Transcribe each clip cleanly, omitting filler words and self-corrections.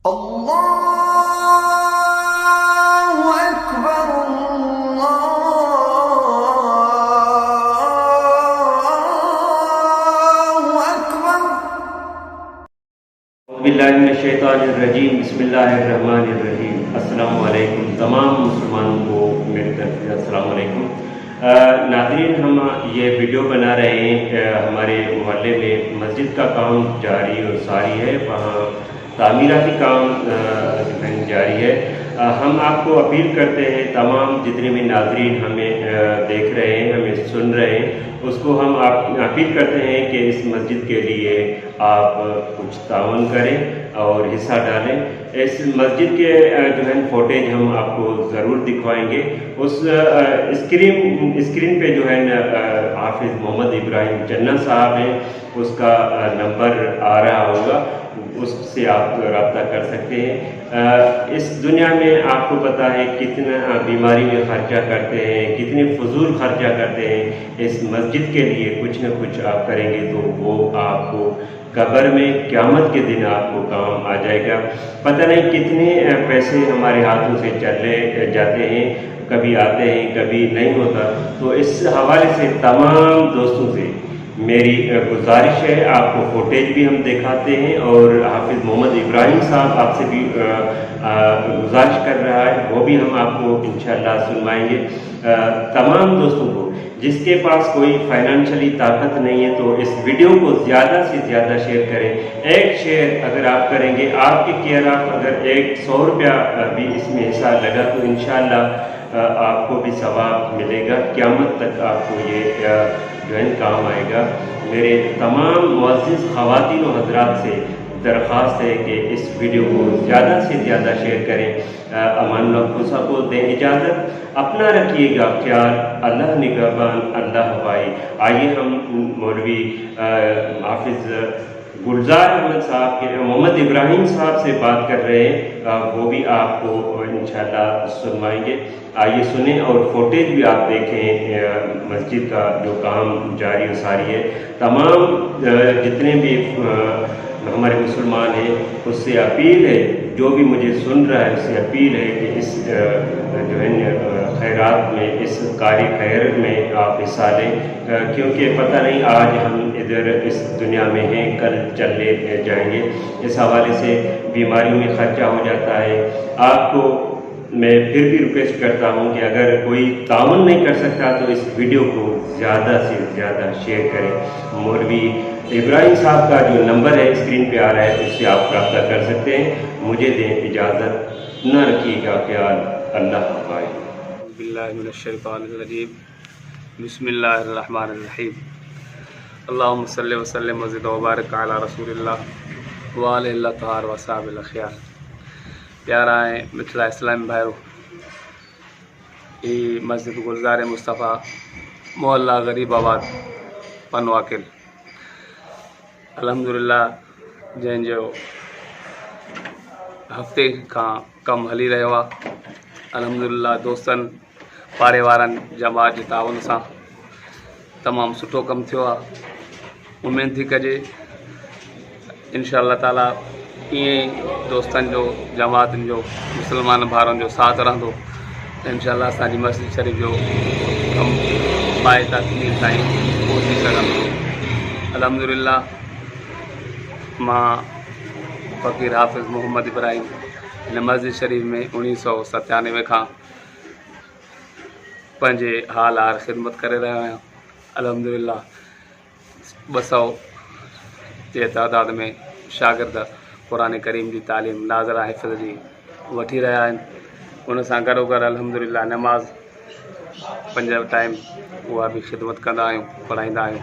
اللہ اکبر اللہ اکبر۔ باللہ من الشیطان الرجیم، بسم اللہ الرحمن الرحیم۔ السلام علیکم تمام مسلمانوں کو میری طرف سے السلام علیکم۔ ناظرین، ہم یہ ویڈیو بنا رہے ہیں، ہمارے محلے میں مسجد کا کام جاری اور ساری ہے، وہاں تعمیراتی کام جاری ہے۔ ہم آپ کو اپیل کرتے ہیں، تمام جتنے بھی ناظرین ہمیں دیکھ رہے ہیں، ہمیں سن رہے ہیں، اس کو ہم اپیل کرتے ہیں کہ اس مسجد کے لیے آپ کچھ تعاون کریں اور حصہ ڈالیں۔ اس مسجد کے جو ہے فوٹیج ہم آپ کو ضرور دکھوائیں گے۔ اس اسکرین پہ جو ہے حافظ محمد ابراہیم جنہ صاحب ہیں، اس کا نمبر آ رہا ہوگا، اس سے آپ رابطہ کر سکتے ہیں۔ اس دنیا میں آپ کو پتہ ہے کتنا بیماری میں خرچہ کرتے ہیں، کتنے فضول خرچہ کرتے ہیں۔ اس مسجد کے لیے کچھ نہ کچھ آپ کریں گے تو وہ آپ کو قبر میں قیامت کے دن آپ کو کام آ جائے گا۔ پتہ نہیں کتنے پیسے ہمارے ہاتھوں سے چلے جاتے ہیں، کبھی آتے ہیں کبھی نہیں ہوتا۔ تو اس حوالے سے تمام دوستوں سے میری گزارش ہے، آپ کو فوٹیج بھی ہم دکھاتے ہیں اور حافظ محمد ابراہیم صاحب آپ سے بھی گزارش کر رہا ہے، وہ بھی ہم آپ کو انشاءاللہ سنوائیں گے۔ تمام دوستوں کو جس کے پاس کوئی فائنانشلی طاقت نہیں ہے تو اس ویڈیو کو زیادہ سے زیادہ شیئر کریں۔ ایک شیئر اگر آپ کریں گے، آپ کے کیئر آف اگر 100 روپیہ بھی اس میں حصہ لگا تو انشاءاللہ آپ کو بھی ثواب ملے گا، قیامت تک آپ کو یہ جو ہے کام آئے گا۔ میرے تمام معزز خواتین و حضرات سے درخواست ہے کہ اس ویڈیو کو زیادہ سے زیادہ شیئر کریں۔ امان اللہ کو دیں اجازت، اپنا رکھیے گا خیال، اللہ نگہبان اللہ حفاظ۔ آئیے ہم مولوی حافظ گلزار احمد صاحب کے محمد ابراہیم صاحب سے بات کر رہے ہیں، وہ بھی آپ کو انشاءاللہ سنوائیں گے۔ آئیے سنیں اور فوٹیج بھی آپ دیکھیں مسجد کا جو کام جاری و ساری ہے۔ تمام جتنے بھی ہمارے مسلمان ہیں اس سے اپیل ہے، جو بھی مجھے سن رہا ہے اس سے اپیل ہے کہ اس جو ہے خیرات میں، اس کاری خیر میں آپ حصہ لیں، کیونکہ پتہ نہیں آج ہم ادھر اس دنیا میں ہیں، کل چلے جائیں گے۔ اس حوالے سے بیماریوں میں خرچہ ہو جاتا ہے۔ آپ کو میں پھر بھی ریکویسٹ کرتا ہوں کہ اگر کوئی تعاون نہیں کر سکتا تو اس ویڈیو کو زیادہ سے زیادہ شیئر کریں۔ مولوی ابراہیم صاحب کا جو نمبر ہے اسکرین پہ آ رہا ہے، اس سے آپ رابطہ کر سکتے ہیں۔ مجھے دیں اجازت، نہ رکھیے گا خیال، اللہ حافظ۔ باللہ من الشیطان الرجیم، بسم اللہ الرحمن الرحیم۔ اللہم صلی وسلم وزد وبارک علی رسول اللہ وعلی اللہ طہار وصحاب الاخیار۔ پیارا ہے متھلا اسلام بھائیو، یہ مسجد گلزار مصطفیٰ محلہ غریب آباد پنواکل، الحمدللہ جن جو ہفتے کا کم ہلی رہو ہے۔ الحمدللہ دوستن پارے وارن جماعت کے تعاون سے تمام سٹھو کم تھو ہے۔ امید تھی کجے انشاءاللہ تعالیٰ یہ دوستن جو جماعتن جو مسلمان بھارن جو ساتھ رہندو، انشاءاللہ اساں جی مسجد شریف جو کم پائے تکمیل تائیں پہنچی سگندو۔ الحمدللہ ماں فقیر حافظ محمد ابراہیم ان مسجد شریف میں 1997 کا پنجے حال آر خدمت کرے رہے ہیں۔ الحمدللہ 200 کے تعداد میں شاگرد قرآن کریم کی تعلیم ناظرہ حفظ جی وٹھی رہا ہیں۔ ان سے گھرو گھر الحمدللہ نماز 5 ٹائم وہ بھی خدمت کردا آیوں، پڑھائیندا آیوں۔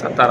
70